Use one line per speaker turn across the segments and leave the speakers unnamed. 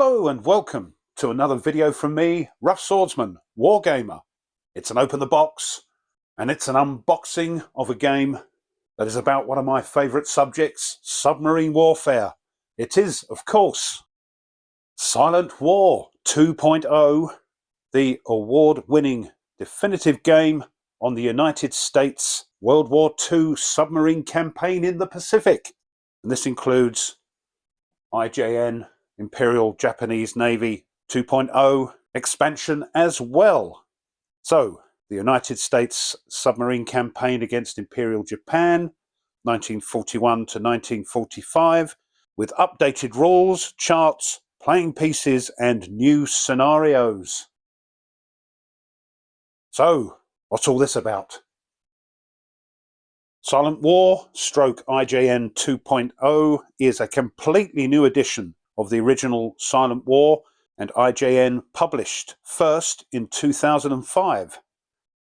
Hello and welcome to another video from me, Rough Swordsman, Wargamer. It's an open the box and it's an unboxing of a game that is about one of my favourite subjects, submarine warfare. It is, of course, Silent War 2.0, the award-winning definitive game on the United States World War II submarine campaign in the Pacific. And this includes IJN Imperial Japanese Navy 2.0 expansion as well. So, the United States submarine campaign against Imperial Japan, 1941 to 1945, with updated rules, charts, playing pieces, and new scenarios. So, what's all this about? Silent War / IJN 2.0 is a completely new edition of the original Silent War, and IJN published first in 2005.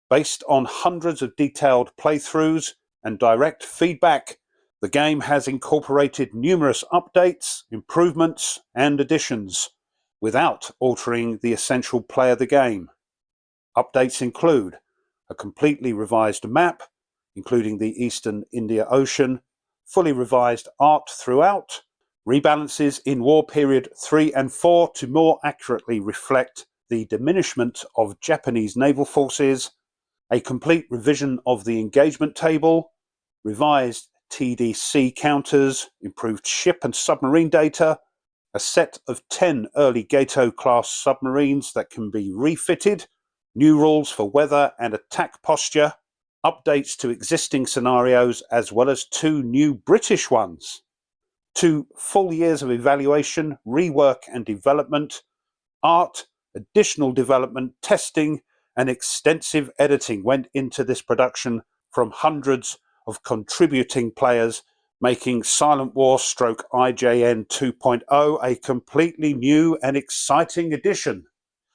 Based on hundreds of detailed playthroughs and direct feedback, the game has incorporated numerous updates, improvements, and additions, without altering the essential play of the game. Updates include a completely revised map, including the Eastern India Ocean, fully revised art throughout, rebalances in War Period 3 and 4 to more accurately reflect the diminishment of Japanese naval forces, a complete revision of the engagement table, revised TDC counters, improved ship and submarine data, a set of 10 early Gato-class submarines that can be refitted, new rules for weather and attack posture, updates to existing scenarios as well as 2 new British ones, 2 full years of evaluation, rework and development, art, additional development, testing and extensive editing went into this production from hundreds of contributing players, making Silent War / IJN 2.0 a completely new and exciting edition.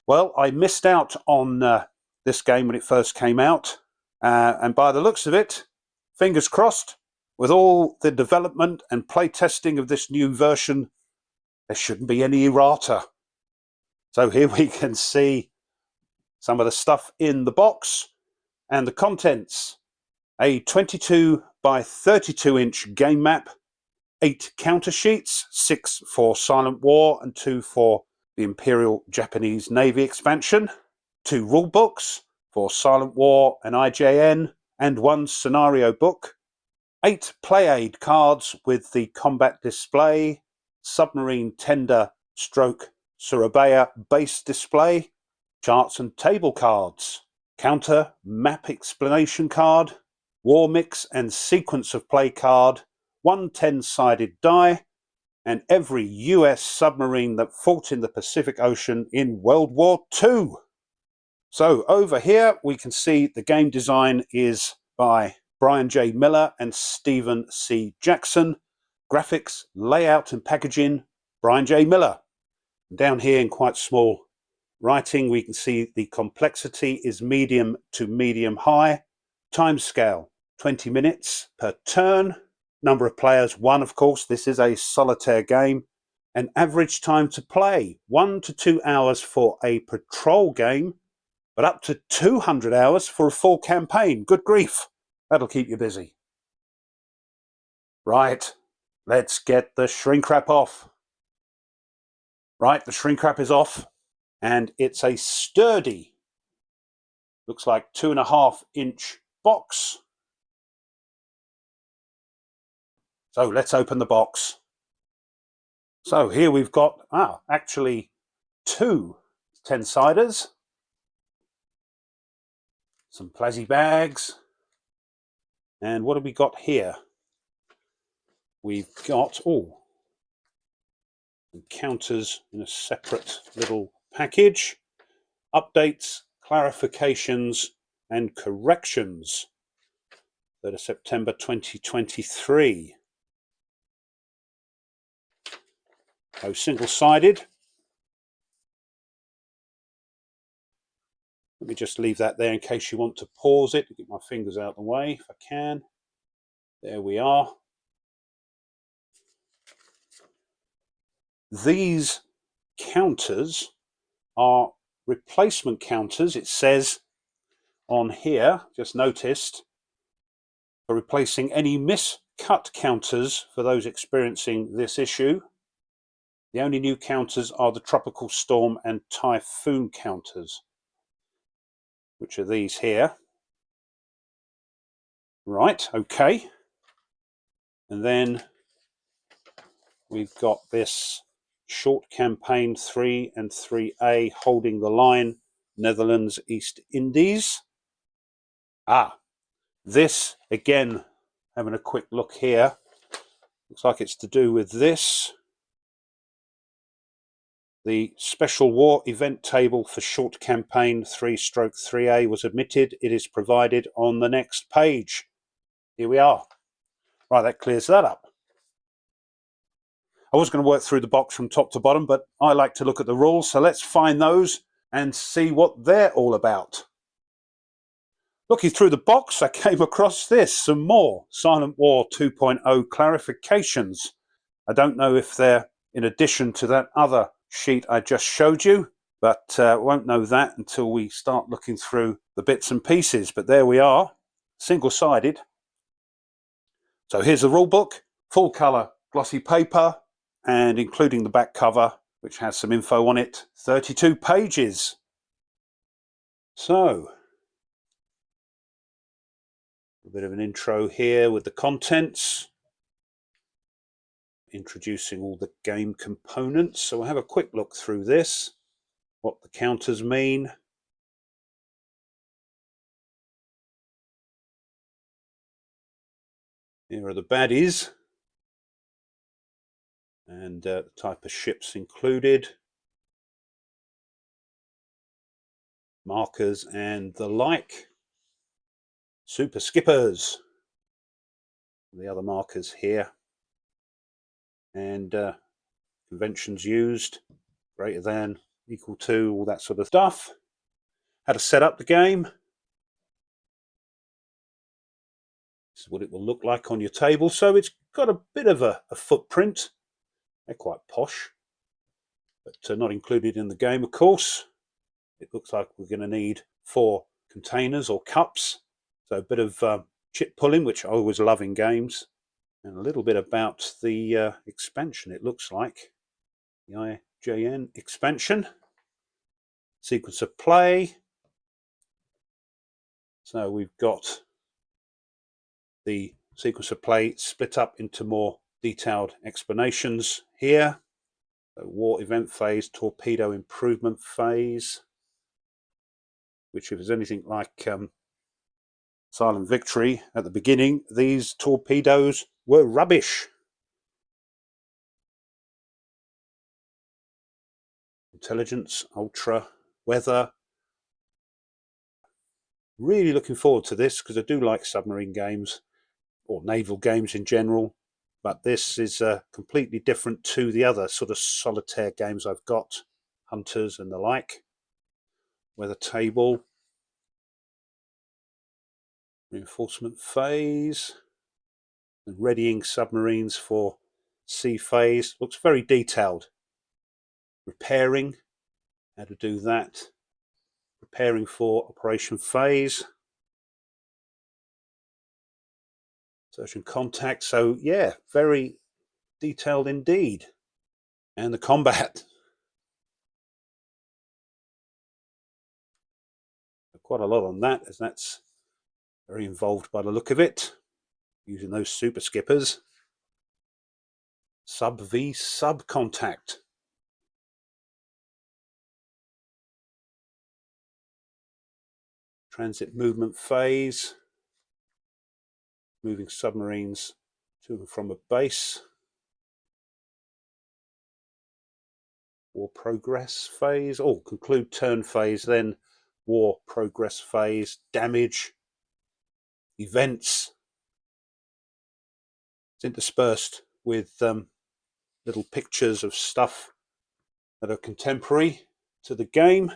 Well, I missed out on this game when it first came out. And by the looks of it, fingers crossed, with all the development and play testing of this new version, there shouldn't be any errata. So here we can see some of the stuff in the box and the contents. A 22 by 32 inch game map, 8 counter sheets, 6 for Silent War and 2 for the Imperial Japanese Navy expansion, 2 rule books for Silent War and IJN, and 1 scenario book, 8 play aid cards with the combat display, submarine tender / Surabaya base display, charts and table cards, counter map explanation card, war mix and sequence of play card, 1 10-sided die, and every US submarine that fought in the Pacific Ocean in World War II. So over here we can see the game design is by Brien J and Stephen C Jackson. Graphics, layout and packaging, Brien J Miller. Down here in quite small writing we can see the complexity is medium to medium high. Timescale 20 minutes per turn. Number of players 1, of course, this is a solitaire game. And average time to play 1 to 2 hours for a patrol game, but up to 200 hours for a full campaign. Good grief, that'll keep you busy. Right, let's get the shrink wrap off. Right, the shrink wrap is off, and it's a sturdy, looks like 2.5 inch box. So let's open the box. So here we've got, actually 2 10-siders. Some Plazzy bags. And what have we got here? We've got, counters in a separate little package. Updates, clarifications, and corrections. 3rd of September 2023. Oh, single-sided. Let me just leave that there in case you want to pause it. Get my fingers out of the way if I can. There we are. These counters are replacement counters. It says on here, just noticed, for replacing any miscut counters for those experiencing this issue. The only new counters are the tropical storm and typhoon counters, which are these here. Right, okay. And then we've got this short campaign 3 and 3A, holding the line, Netherlands, East Indies. This again, having a quick look here, looks like it's to do with this. The special war event table for short campaign 3/3A was omitted. It is provided on the next page. Here we are. Right, that clears that up. I was going to work through the box from top to bottom, but I like to look at the rules, so let's find those and see what they're all about. Looking through the box, I came across this, some more Silent War 2.0 clarifications. I don't know if they're in addition to that other sheet I just showed you, but won't know that until we start looking through the bits and pieces. But there we are, single-sided. So here's the rule book, full colour glossy paper, and including the back cover, which has some info on it, 32 pages. So, a bit of an intro here with the contents, introducing all the game components. So we'll have a quick look through this, what the counters mean. Here are the baddies, and the type of ships included, markers and the like, super skippers, the other markers here, and conventions used, greater than, equal to, all that sort of stuff. How to set up the game. This is what it will look like on your table. So it's got a bit of a footprint. They're quite posh, but not included in the game, of course. It looks like we're going to need 4 containers or cups. So a bit of chip pulling, which I always love in games. And a little bit about the expansion, it looks like. The IJN Expansion. Sequence of play. So we've got the sequence of play split up into more detailed explanations here. So war event phase, torpedo improvement phase, which if there's anything like Silent Victory at the beginning, these torpedoes were rubbish. Intelligence, ultra, weather. Really looking forward to this because I do like submarine games or naval games in general, but this is completely different to the other sort of solitaire games I've got, Hunters and the like. Weather table, reinforcement phase, and readying submarines for sea phase. Looks very detailed. Repairing, how to do that. Preparing for operation phase. Search and contact. So yeah, very detailed indeed. And the combat. Quite a lot on that, as that's very involved by the look of it. Using those super skippers. Sub V sub contact. Transit movement phase. Moving submarines to and from a base. War progress phase. Oh, conclude turn phase, then war progress phase. Damage. Events. It's interspersed with little pictures of stuff that are contemporary to the game.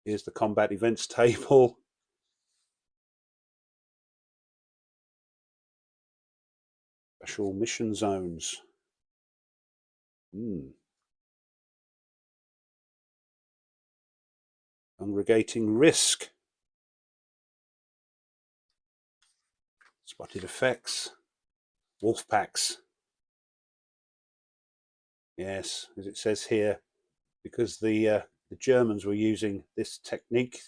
Here's the combat events table. Special mission zones. Congregating risk. Spotted effects. Wolf packs. Yes, as it says here, because the Germans were using this technique,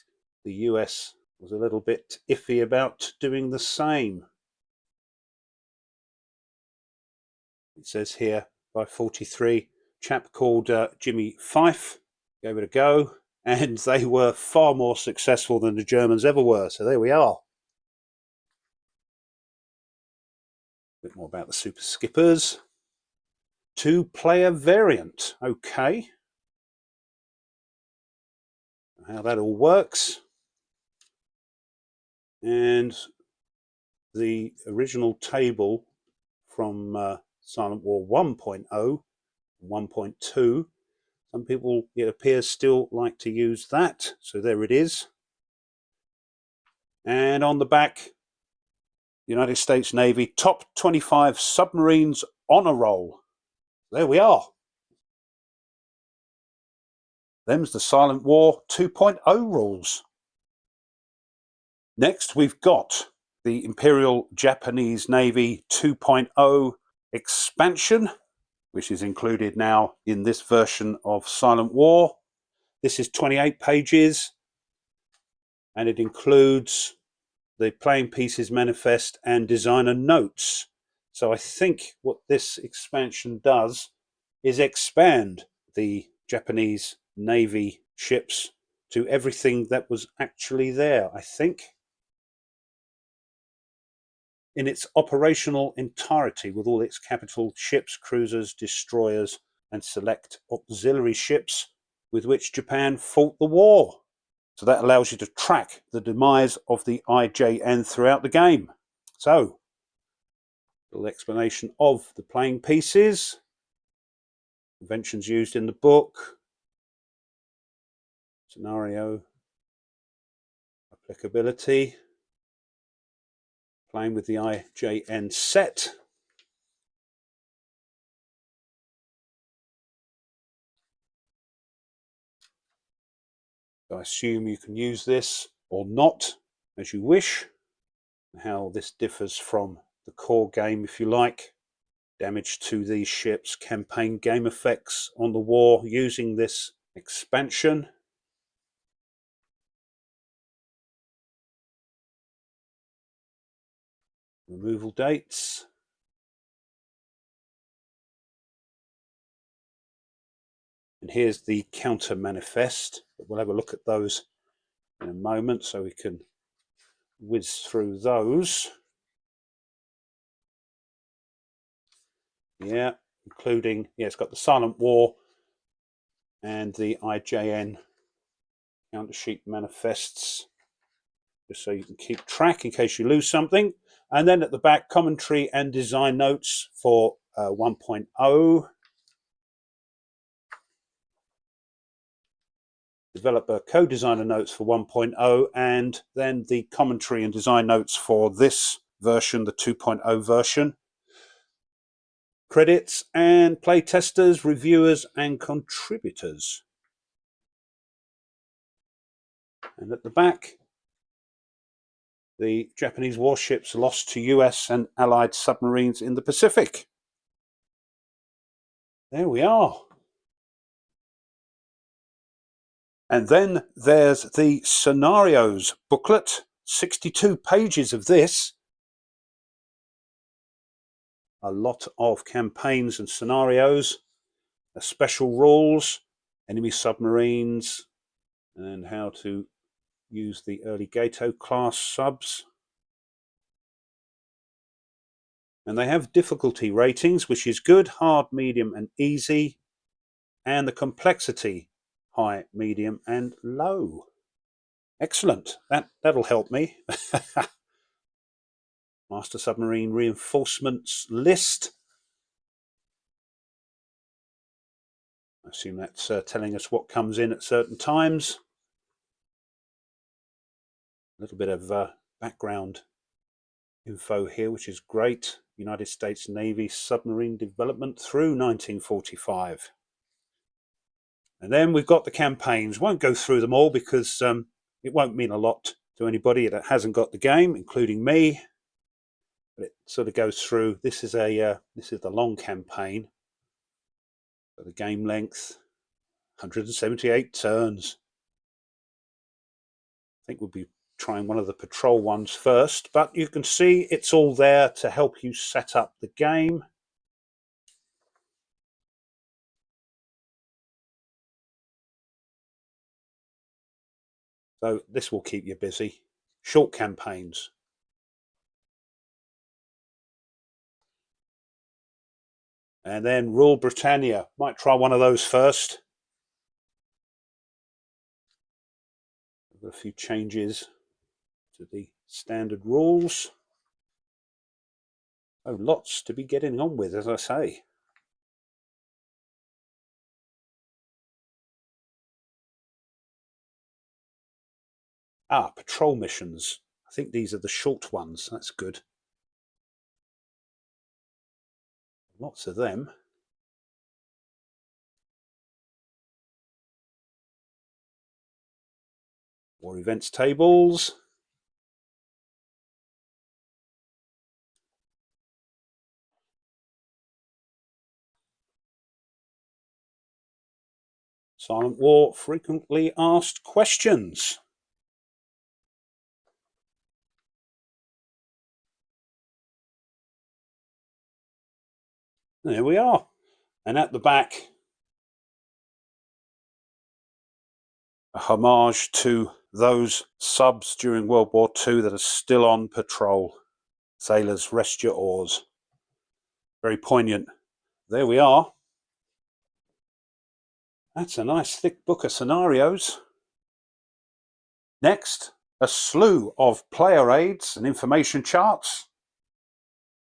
the US was a little bit iffy about doing the same. It says here, by 43, chap called Jimmy Fife gave it a go, and they were far more successful than the Germans ever were. So there we are. A bit more about the Super Skippers. 2-player variant. Okay. How that all works. And the original table from Silent War 1.0, 1.2. Some people, it appears, still like to use that. So there it is. And on the back, United States Navy top 25 submarines honor roll. There we are. Them's the Silent War 2.0 rules. Next, we've got the Imperial Japanese Navy 2.0 expansion, which is included now in this version of Silent War. This is 28 pages, and it includes the playing pieces manifest and designer notes. So I think what this expansion does is expand the Japanese Navy ships to everything that was actually there, I think, in its operational entirety, with all its capital ships, cruisers, destroyers, and select auxiliary ships with which Japan fought the war. So that allows you to track the demise of the IJN throughout the game. So, a little explanation of the playing pieces, conventions used in the book, scenario, applicability, playing with the IJN set. So I assume you can use this or not as you wish. How this differs from the core game, if you like. Damage to these ships, campaign game effects on the war using this expansion. Removal dates. And here's the counter manifest. We'll have a look at those in a moment so we can whiz through those. Yeah, including, yeah, it's got the Silent War and the IJN counter sheet manifests, just so you can keep track in case you lose something. And then at the back, commentary and design notes for 1.0. Developer co-designer notes for 1.0, and then the commentary and design notes for this version, the 2.0 version. Credits and playtesters, reviewers, and contributors. And at the back, the Japanese warships lost to US and Allied submarines in the Pacific. There we are. And then there's the scenarios booklet, 62 pages of this. A lot of campaigns and scenarios, special rules, enemy submarines, and how to use the early Gato class subs. And they have difficulty ratings, which is good, hard, medium, and easy, and the complexity, high, medium, and low. Excellent. That'll help me. Master Submarine Reinforcements list. I assume that's telling us what comes in at certain times. A little bit of background info here, which is great. United States Navy submarine development through 1945. And then we've got the campaigns. Won't go through them all because it won't mean a lot to anybody that hasn't got the game, including me. But it sort of goes through. This is the long campaign. For the game length, 178 turns. I think we'll be trying one of the patrol ones first, but you can see it's all there to help you set up the game. So this will keep you busy. Short campaigns. And then Rule Britannia. Might try one of those first. A few changes to the standard rules. Oh, lots to be getting on with, as I say. Patrol missions. I think these are the short ones. That's good. Lots of them. War events tables. Silent War frequently asked questions. There we are. And at the back, a homage to those subs during World War II that are still on patrol. Sailors, rest your oars. Very poignant. There we are. That's a nice thick book of scenarios. Next, a slew of player aids and information charts.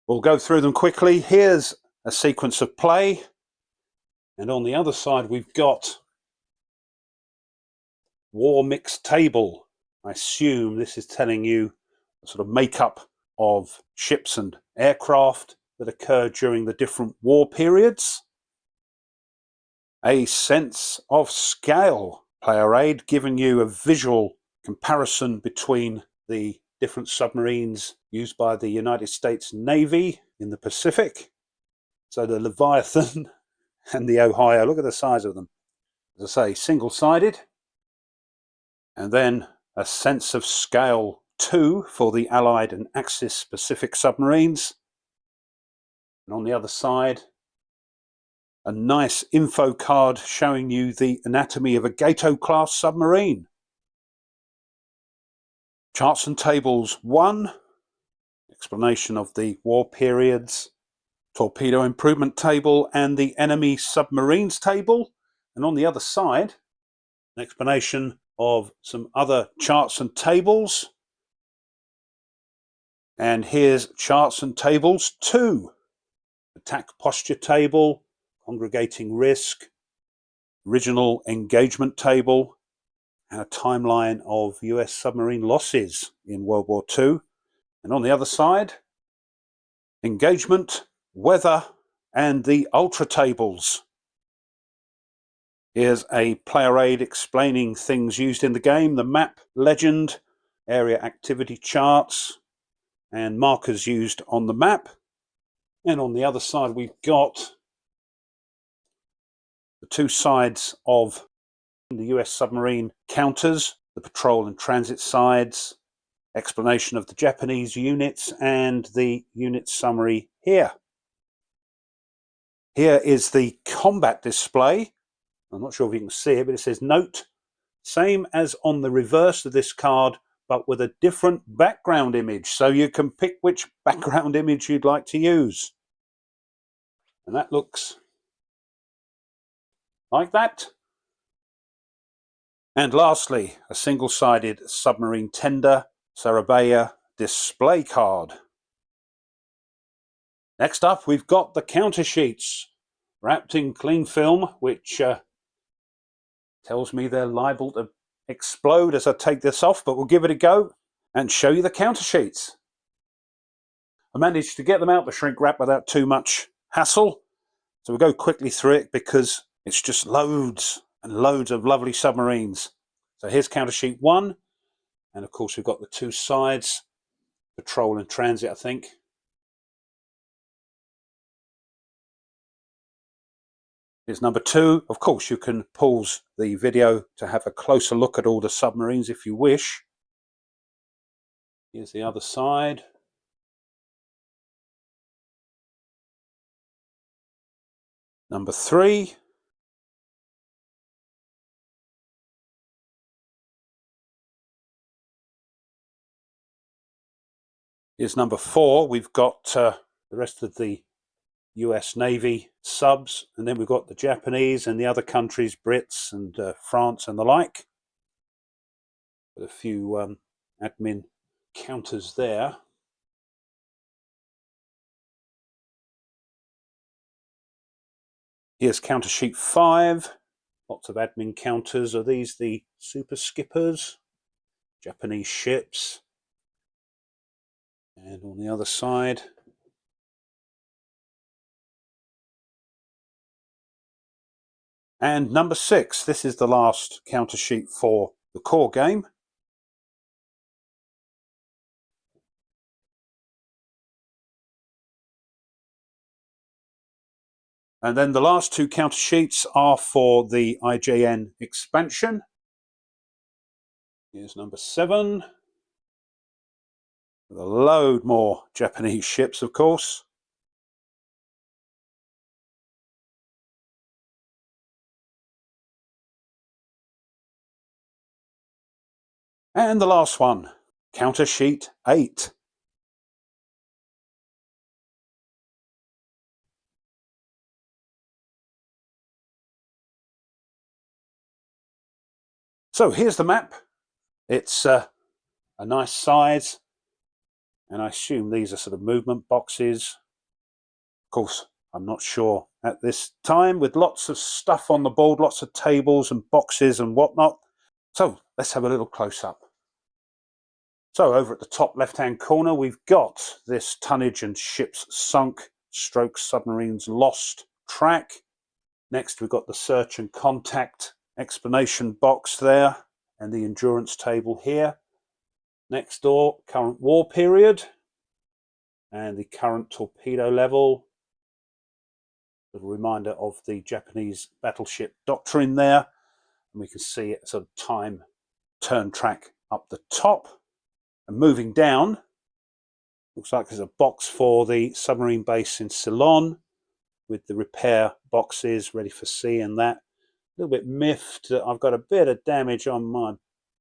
We'll go through them quickly. Here's a sequence of play. And on the other side, we've got War Mix Table. I assume this is telling you a sort of makeup of ships and aircraft that occurred during the different war periods. A sense of scale player aid, giving you a visual comparison between the different submarines used by the United States Navy in the Pacific. So the Leviathan and the Ohio, look at the size of them. As I say, single-sided. And then a sense of scale 2 for the Allied and Axis Pacific submarines. And on the other side, a nice info card showing you the anatomy of a Gato-class submarine. Charts and tables 1, explanation of the war periods, torpedo improvement table and the enemy submarines table. And on the other side, an explanation of some other charts and tables. And here's charts and tables 2. Attack posture table, congregating risk, original engagement table, and a timeline of US submarine losses in World War II. And on the other side, engagement, weather, and the ultra tables. Here's a player aid explaining things used in the game, the map legend, area activity charts, and markers used on the map. And on the other side, we've got the two sides of the US submarine counters, the patrol and transit sides, explanation of the Japanese units, and the unit summary here. Here is the combat display. I'm not sure if you can see it, but it says note, same as on the reverse of this card, but with a different background image. So you can pick which background image you'd like to use. And that looks like that. And lastly, a single-sided submarine tender Sarabaya display card. Next up, we've got the counter sheets wrapped in cling film, which tells me they're liable to explode as I take this off, but we'll give it a go and show you the counter sheets. I managed to get them out the shrink wrap without too much hassle. So we'll go quickly through it because it's just loads and loads of lovely submarines. So here's counter sheet 1. And of course we've got the 2 sides, patrol and transit, I think. Here's number 2. Of course you can pause the video to have a closer look at all the submarines if you wish. Here's the other side. Number 3. Here's number 4. We've got the rest of the US Navy subs, and then we've got the Japanese and the other countries, Brits and France and the like. With a few admin counters there. Here's counter sheet 5. Lots of admin counters. Are these the super skippers? Japanese ships. And on the other side, and number 6. This is the last counter sheet for the core game. And then the last 2 counter sheets are for the IJN Expansion. Here's number 7. With a load more Japanese ships, of course. And the last one, counter sheet 8. So here's the map. It's a nice size, and I assume these are sort of movement boxes. Of course, I'm not sure at this time, with lots of stuff on the board, lots of tables and boxes and whatnot. So let's have a little close-up. So over at the top left-hand corner, we've got this tonnage and ships sunk / submarines lost track. Next, we've got the search and contact explanation box there, and the endurance table here. Next door, current war period, and the current torpedo level. A reminder of the Japanese battleship doctrine there, and we can see it sort of time turn track up the top. And moving down, looks like there's a box for the submarine base in Ceylon with the repair boxes ready for sea and that. A little bit miffed that I've got a bit of damage on my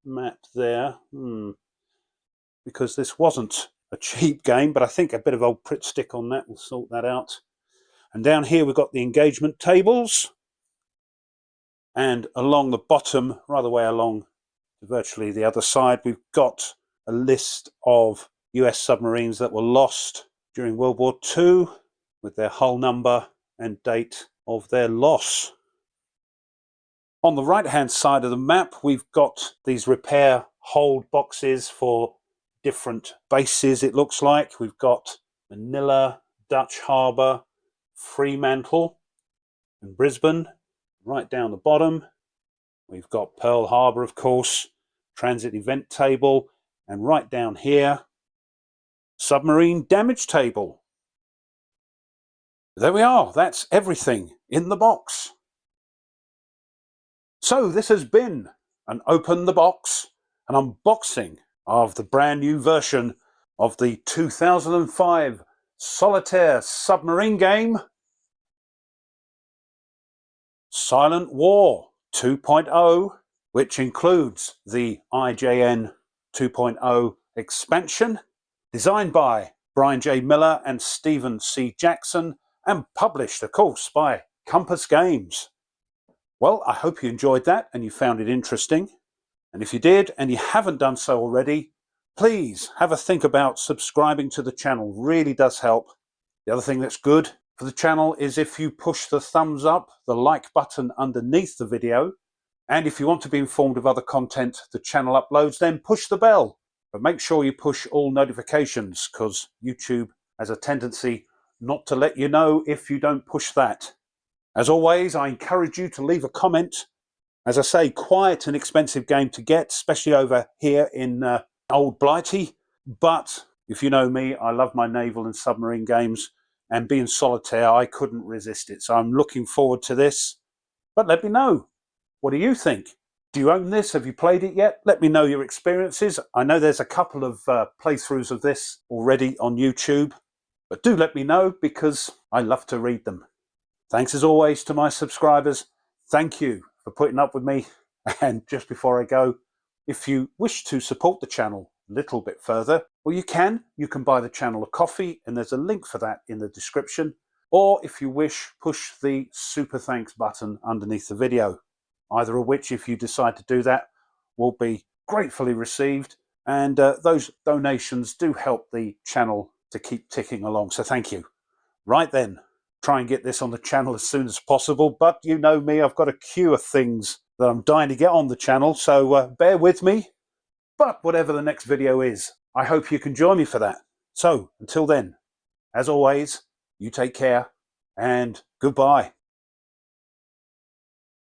map there, because this wasn't a cheap game, but I think a bit of old Pritt stick on that will sort that out. And down here we've got the engagement tables, and along the bottom, right the way along to virtually the other side, we've got a list of US submarines that were lost during World War II with their hull number and date of their loss. On the right-hand side of the map, we've got these repair hold boxes for different bases, it looks like. We've got Manila, Dutch Harbour, Fremantle, and Brisbane. Right down the bottom, we've got Pearl Harbor, of course, transit event table, and right down here, submarine damage table. There we are. That's everything in the box. So this has been an Open the Box, an unboxing of the brand new version of the 2005 solitaire submarine game, Silent War 2.0, which includes the IJN 2.0 expansion, designed by Brien J and Stephen C Jackson, and published, of course, by Compass Games. Well, I hope you enjoyed that and you found it interesting. And if you did and you haven't done so already, please have a think about subscribing to the channel. Really does help. The other thing that's good for the channel is if you push the thumbs up, the like button underneath the video. And if you want to be informed of other content the channel uploads, then push the bell. But make sure you push all notifications, because YouTube has a tendency not to let you know if you don't push that. As always, I encourage you to leave a comment. As I say, quite an expensive game to get, especially over here in Old Blighty. But if you know me, I love my naval and submarine games, and being solitaire, I couldn't resist it. So I'm looking forward to this. But let me know. What do you think? Do you own this? Have you played it yet? Let me know your experiences. I know there's a couple of playthroughs of this already on YouTube, but do let me know because I love to read them. Thanks as always to my subscribers. Thank you for putting up with me. And just before I go, if you wish to support the channel a little bit further, well, you can buy the channel a coffee, and there's a link for that in the description. Or if you wish, push the super thanks button underneath the video. Either of which, if you decide to do that, will be gratefully received. And those donations do help the channel to keep ticking along. So thank you. Right then, try and get this on the channel as soon as possible. But you know me, I've got a queue of things that I'm dying to get on the channel. So bear with me. But whatever the next video is, I hope you can join me for that. So until then, as always, you take care and goodbye.